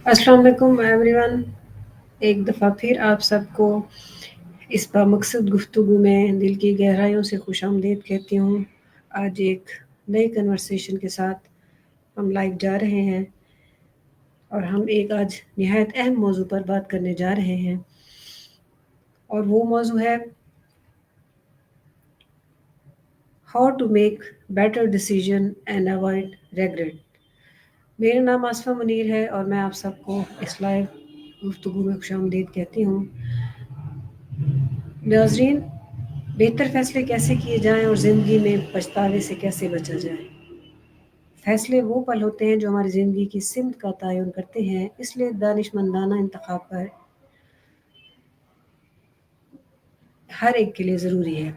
अस्सलाम वालेकुम एवरीवन। एक दफ़ा फिर आप सबको इस बामकसद गुफ्तगू में दिल की गहराइयों से खुशामदीद कहती हूँ। आज एक नई कन्वर्सेशन के साथ हम लाइव जा रहे हैं और हम एक आज निहायत अहम मौजू पर बात करने जा रहे हैं और वो मौजू है how to make better decision and avoid regret. मेरा नाम आसफ़ा मुनीर है और मैं आप सबको इस लाइव गुफ्तगू में खुशामदीद कहती हूँ। नाज़रीन, बेहतर फ़ैसले कैसे किए जाएँ और ज़िंदगी में पछतावे से कैसे बचा जाए? फ़ैसले वो पल होते हैं जो हमारी ज़िंदगी की सिमत का तयन करते हैं, इसलिए दानिशमंदाना इंतख़ाब पर हर एक के लिए ज़रूरी है।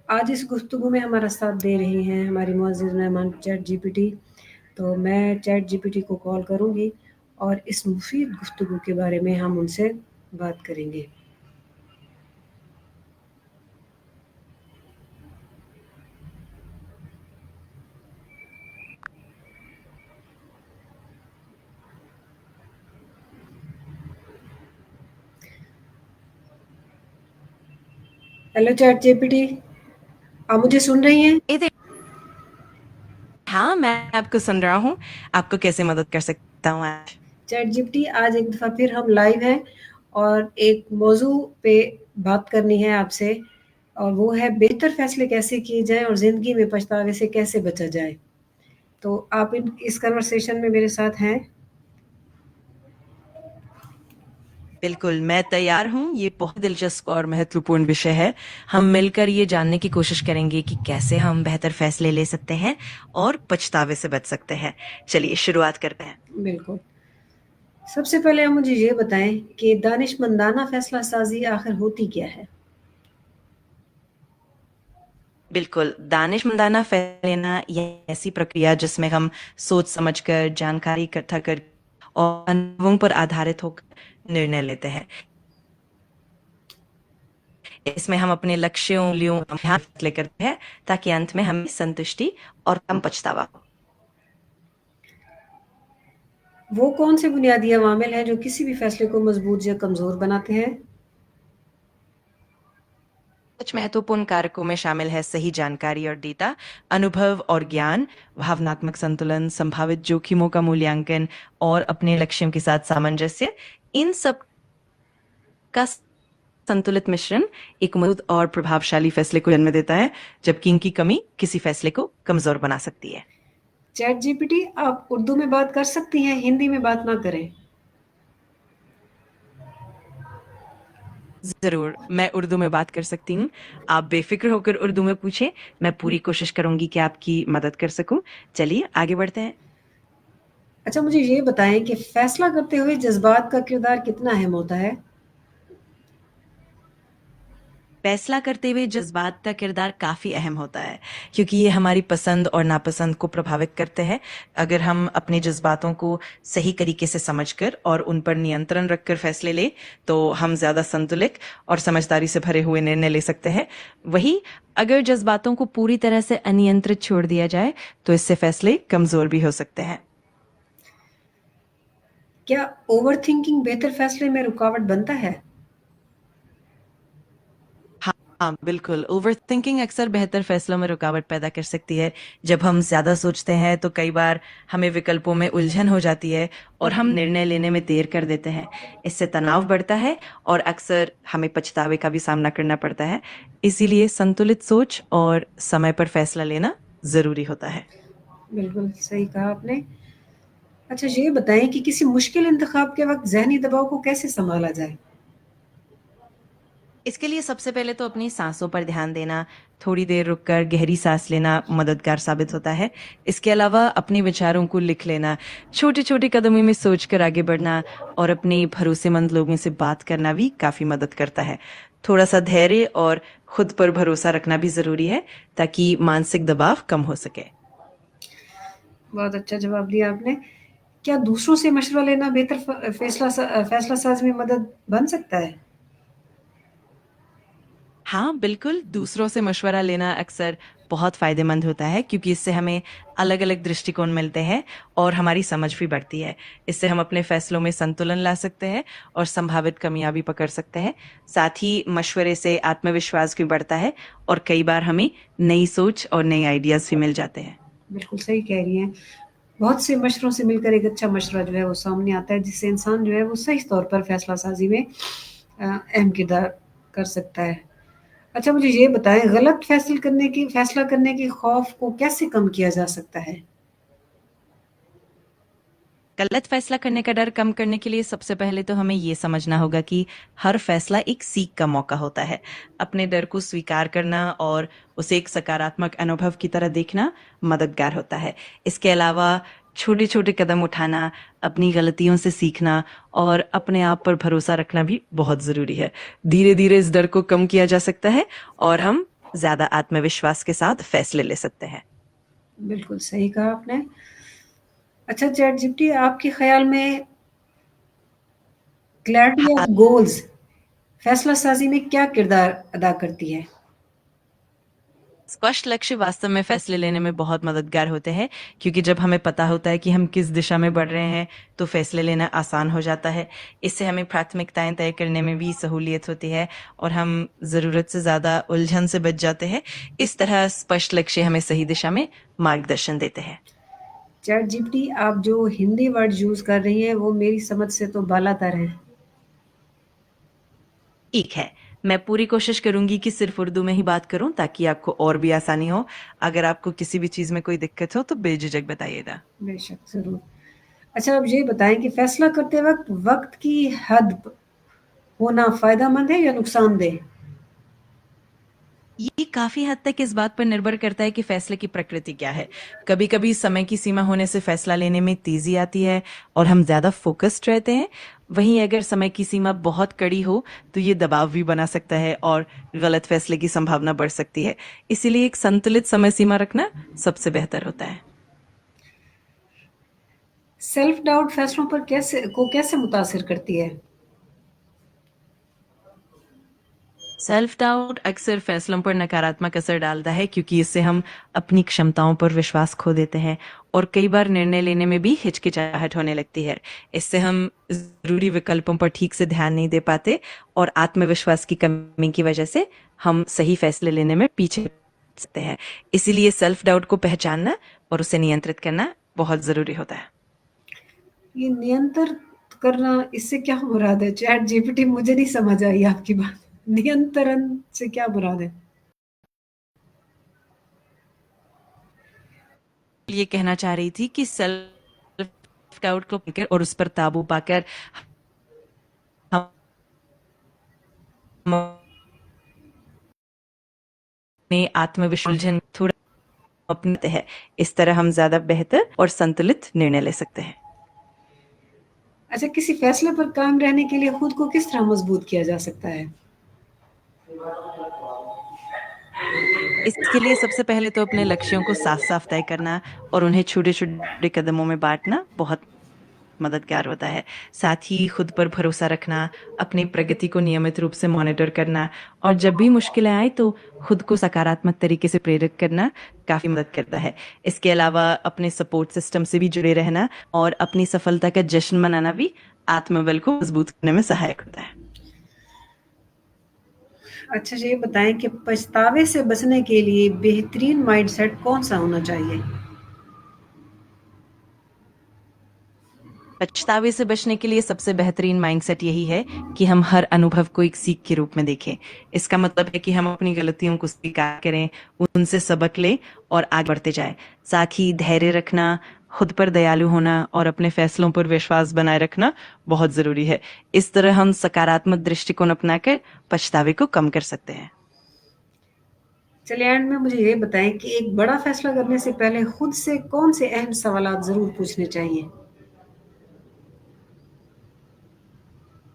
आज इस गुफ्तगू में हमारा साथ दे रही हैं हमारी मुअज़्ज़िज़ मेहमान चैट जीपीटी। तो मैं चैट जीपीटी को कॉल करूँगी और इस मुफ़ीद गुफ्तगू के बारे में हम उनसे बात करेंगे। हेलो चैट जीपीटी, आप मुझे सुन रही हैं? इधर हाँ, मैं आपको सुन रहा हूँ। आपको कैसे मदद कर सकता हूँ आज? चैट जीपीटी, आज एक दफ़ा फिर हम लाइव हैं और एक मौजू पे बात करनी है आपसे और वो है बेहतर फ़ैसले कैसे किए जाएँ और ज़िंदगी में पछतावे से कैसे बचा जाए। तो आप इन इस कन्वर्सेशन में मेरे साथ हैं? बिल्कुल, मैं तैयार हूँ। ये बहुत दिलचस्प और महत्वपूर्ण विषय है। हम मिलकर ये जानने की कोशिश करेंगे कि कैसे हम बेहतर फैसले ले सकते हैं और पछतावे से बच सकते हैं। चलिए शुरुआत करते हैं। बिल्कुल। सबसे पहले आप मुझे ये बताएँ कि दानिशमंदाना फ़ैसला साज़ी आखिर होती क्या है? बिल्कुल, दानिशमंदाना फैसला लेना ये ऐसी प्रक्रिया जिसमें हम सोच समझकर, जानकारी इकट्ठा कर और अनुभवों पर आधारित होकर निर्णय लेते हैं। इसमें हम अपने लक्ष्यों, मूल्यों और ध्यान फैसले करते हैं ताकि अंत में हमें संतुष्टि और कम पछतावा हो। वो कौन से बुनियादी अवामिल हैं जो किसी भी फ़ैसले को मज़बूत या कमज़ोर बनाते हैं? कुछ महत्वपूर्ण कारकों में शामिल है सही जानकारी और डेटा, अनुभव और ज्ञान, भावनात्मक संतुलन, संभावित जोखिमों का मूल्यांकन और अपने लक्ष्यों के साथ सामंजस्य। इन सब का संतुलित मिश्रण एक मजबूत और प्रभावशाली फैसले को जन्म देता है, जबकि इनकी कमी किसी फैसले को कमजोर बना सकती है। चैट जीपीटी, आप उर्दू में बात कर सकती हैं, हिंदी में बात ना करें। ज़रूर, मैं उर्दू में बात कर सकती हूँ। आप बेफ़िक्र होकर उर्दू में पूछें, मैं पूरी कोशिश करूँगी कि आपकी मदद कर सकूँ। चलिए आगे बढ़ते हैं। अच्छा, मुझे ये बताएँ कि फ़ैसला करते हुए जज़्बात का किरदार कितना अहम होता है? फैसला करते हुए जज़्बात का किरदार काफ़ी अहम होता है, क्योंकि ये हमारी पसंद और नापसंद को प्रभावित करते हैं। अगर हम अपने जज़्बातों को सही तरीके से समझकर और उन पर नियंत्रण रखकर फैसले लें, तो हम ज़्यादा संतुलित और समझदारी से भरे हुए निर्णय ले सकते हैं। वहीं अगर जज़्बातों को पूरी तरह से अनियंत्रित छोड़ दिया जाए, तो इससे फैसले कमज़ोर भी हो सकते हैं। क्या ओवरथिंकिंग बेहतर फ़ैसले में रुकावट बनता है? हाँ, बिल्कुल। ओवरथिंकिंग अक्सर बेहतर फैसलों में रुकावट पैदा कर सकती है। जब हम ज़्यादा सोचते हैं, तो कई बार हमें विकल्पों में उलझन हो जाती है और हम निर्णय लेने में देर कर देते हैं। इससे तनाव बढ़ता है और अक्सर हमें पछतावे का भी सामना करना पड़ता है। इसीलिए संतुलित सोच और समय पर फैसला लेना ज़रूरी होता है। बिल्कुल, सही कहा आपने। अच्छा, ये बताएँ कि किसी मुश्किल इंतख़ाब के वक़्त ज़हनी दबाव को कैसे सँभाला जाए? इसके लिए सबसे पहले तो अपनी सांसों पर ध्यान देना, थोड़ी देर रुककर गहरी सांस लेना मददगार साबित होता है। इसके अलावा अपने विचारों को लिख लेना, छोटे-छोटे कदमों में सोचकर आगे बढ़ना और अपने भरोसेमंद लोगों से बात करना भी काफ़ी मदद करता है। थोड़ा-सा धैर्य और खुद पर भरोसा रखना भी ज़रूरी है, ताकि मानसिक दबाव कम हो सके। बहुत अच्छा जवाब दिया आपने। क्या दूसरों से मशवरा लेना बेहतर फ़ैसला साज़ में मदद बन सकता है? हाँ, बिल्कुल, दूसरों से मशवरा लेना अक्सर बहुत फ़ायदेमंद होता है, क्योंकि इससे हमें अलग-अलग दृष्टिकोण मिलते हैं और हमारी समझ भी बढ़ती है। इससे हम अपने फैसलों में संतुलन ला सकते हैं और संभावित कमियां भी पकड़ सकते हैं। साथ ही मशवरे से आत्मविश्वास भी बढ़ता है और कई बार हमें नई सोच और नए आइडियाज़ भी मिल जाते हैं। बिल्कुल सही कह रही हैं। बहुत से मशवरों से मिलकर एक अच्छा मशवरा जो है वो सामने आता है, जिससे इंसान जो है वो सही तौर पर फैसला साजी में अहम किरदार कर सकता है। अच्छा, मुझे ये बताएं, गलत फैसला करने की खौफ को कैसे कम किया जा सकता है? गलत फैसला करने का डर कम करने के लिए सबसे पहले तो हमें ये समझना होगा कि हर फैसला एक सीख का मौका होता है। अपने डर को स्वीकार करना और उसे एक सकारात्मक अनुभव की तरह देखना मददगार होता है। इसके अलावा छोटे छोटे कदम उठाना, अपनी गलतियों से सीखना और अपने आप पर भरोसा रखना भी बहुत ज़रूरी है। धीरे धीरे इस डर को कम किया जा सकता है और हम ज़्यादा आत्मविश्वास के साथ फैसले ले सकते हैं। बिल्कुल सही कहा आपने। अच्छा चैट जीपीटी, आपके ख्याल में क्लैरिटी ऑफ गोल्स फैसला साजी में क्या किरदार अदा करती है? स्पष्ट लक्ष्य वास्तव में फैसले लेने में बहुत मददगार होते हैं, क्योंकि जब हमें पता होता है कि हम किस दिशा में बढ़ रहे हैं तो फैसले लेना आसान हो जाता है। इससे हमें प्राथमिकताएं तय करने में भी सहूलियत होती है और हम ज़रूरत से ज़्यादा उलझन से बच जाते हैं। इस तरह स्पष्ट लक्ष्य हमें सही दिशा में मार्गदर्शन देते हैं। चैट जीपीटी, आप जो हिंदी वर्ड यूज कर रही हैं वो मेरी समझ से तो बालातर है। ठीक है, मैं पूरी कोशिश करूंगी कि सिर्फ उर्दू में ही बात करूं ताकि आपको और भी आसानी हो। अगर आपको किसी भी चीज़ में कोई दिक्कत हो तो बेझिझक बताइएगा। बेशक, जरूर। अच्छा, अब ये बताएं कि फैसला करते वक्त वक्त की हद होना फायदेमंद है या नुकसानदेह? ये काफी हद तक इस बात पर निर्भर करता है कि फैसले की प्रकृति क्या है। कभी कभी समय की सीमा होने से फैसला लेने में तेजी आती है और हम ज्यादा फोकस्ड रहते हैं। वहीं अगर समय की सीमा बहुत कड़ी हो तो ये दबाव भी बना सकता है और गलत फैसले की संभावना बढ़ सकती है। इसीलिए एक संतुलित समय सीमा रखना सबसे बेहतर होता है। सेल्फ डाउट फैसलों पर कैसे मुतासिर करती है? सेल्फ डाउट अक्सर फैसलों पर नकारात्मक असर डालता है, क्योंकि इससे हम अपनी क्षमताओं पर विश्वास खो देते हैं और कई बार निर्णय लेने में भी हिचकिचाहट होने लगती है। इससे हम जरूरी विकल्पों पर ठीक से ध्यान नहीं दे पाते और आत्मविश्वास की कमी की वजह से हम सही फैसले लेने में पीछे हट सकते हैं। इसीलिए सेल्फ डाउट को पहचानना और उसे नियंत्रित करना बहुत जरूरी होता है। ये नियंत्रण करना, इससे क्या मुराद है? चैट जीपीटी, मुझे नहीं समझ आई आपकी बात। नियंत्रण से क्या मुराद है? ये कहना चाह रही थी कि सेल्फ डाउट को लेकर और उस पर काबू पाकर हम अपने आत्मविश्लेषण थोड़ा अपनाते हैं। इस तरह हम ज्यादा बेहतर और संतुलित निर्णय ले सकते हैं। अच्छा, किसी फैसले पर कायम रहने के लिए खुद को किस तरह मजबूत किया जा सकता है? इसके लिए सबसे पहले तो अपने लक्ष्यों को साफ साफ तय करना और उन्हें छोटे छोटे कदमों में बांटना बहुत मददगार होता है। साथ ही खुद पर भरोसा रखना, अपनी प्रगति को नियमित रूप से मॉनिटर करना और जब भी मुश्किलें आए तो खुद को सकारात्मक तरीके से प्रेरित करना काफी मदद करता है। इसके अलावा अपने सपोर्ट सिस्टम से भी जुड़े रहना और अपनी सफलता का जश्न मनाना भी आत्मबल को मजबूत करने में सहायक होता है। अच्छा, ये बताएं कि पछतावे से बचने के लिए बेहतरीन माइंडसेट कौन सा होना चाहिए? पछतावे से बचने के लिए सबसे बेहतरीन माइंडसेट यही है कि हम हर अनुभव को एक सीख के रूप में देखें। इसका मतलब है कि हम अपनी गलतियों को स्वीकार करें, उनसे सबक लें और आगे बढ़ते जाएं। साथ ही धैर्य रखना, खुद पर दयालु होना और अपने फैसलों पर विश्वास बनाए रखना बहुत जरूरी है। इस तरह हम सकारात्मक दृष्टिकोण अपनाकर पछतावे को कम कर सकते हैं। चलिए, एंड में मुझे ये बताएं कि एक बड़ा फैसला करने से पहले खुद से कौन से अहम सवालात जरूर पूछने चाहिए?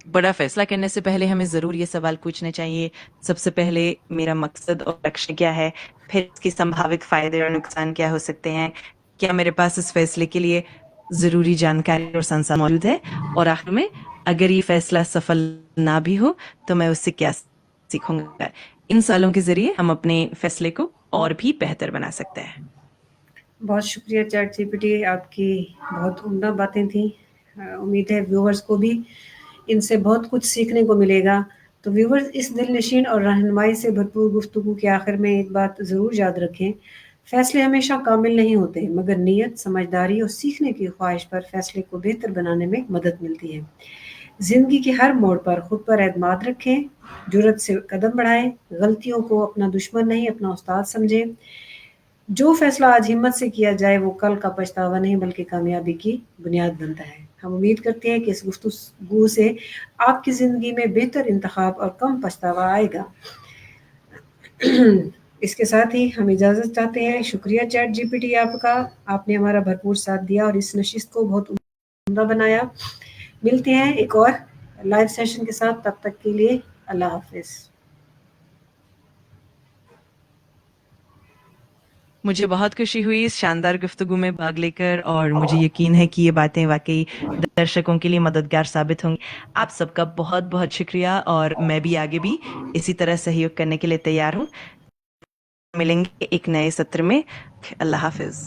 बड़ा फैसला करने से पहले हमें जरूर ये सवाल पूछने चाहिए। सबसे पहले, मेरा मकसद और लक्ष्य क्या है? फिर इसके संभावित फायदे और नुकसान क्या हो सकते हैं? क्या मेरे पास इस फैसले के लिए जरूरी जानकारी और संसाधन मौजूद है? और आखिर में, अगर ये फैसला सफल ना भी हो तो मैं उससे क्या सीखूंगा? इन सवालों के जरिए हम अपने फैसले को और भी बेहतर बना सकते हैं। बहुत शुक्रिया चैट जीपीटी, आपकी बहुत उम्दा बातें थी। उम्मीद है व्यूवर्स को भी इनसे बहुत कुछ सीखने को मिलेगा। तो व्यूवर्स, इस दिलनशीन और रहनुमाई से भरपूर गुफ्तगू के आखिर में एक बात ज़रूर याद रखें, फ़ैसले हमेशा कामिल नहीं होते, मगर नीयत, समझदारी और सीखने की ख्वाहिश पर फ़ैसले को बेहतर बनाने में मदद मिलती है। ज़िंदगी के हर मोड़ पर खुद पर एतमाद रखें, जुर्रत से कदम बढ़ाएं, गलतियों को अपना दुश्मन नहीं अपना उस्ताद समझें। जो फैसला आज हिम्मत से किया जाए वो कल का पछतावा नहीं बल्कि कामयाबी की बुनियाद बनता है। हम उम्मीद करते हैं कि इस गुफ्तगू से आपकी ज़िंदगी में बेहतर इंतखाब और कम पछतावा आएगा। इसके साथ ही हम इजाज़त चाहते हैं। शुक्रिया चैट जीपीटी आपका, आपने हमारा भरपूर साथ दिया और इस नशिस्त को बहुत उम्दा बनाया। मिलते हैं एक और लाइव सेशन के साथ, तब तक के लिए अल्लाह हाफिज़। मुझे बहुत खुशी हुई इस शानदार गुफ्तगू में भाग लेकर, और मुझे यकीन है कि ये बातें वाकई दर्शकों के लिए मददगार साबित होंगी। आप सबका बहुत बहुत शुक्रिया, और मैं भी आगे भी इसी तरह सहयोग करने के लिए तैयार हूँ। मिलेंगे एक नए सत्र में। अल्लाह हाफिज।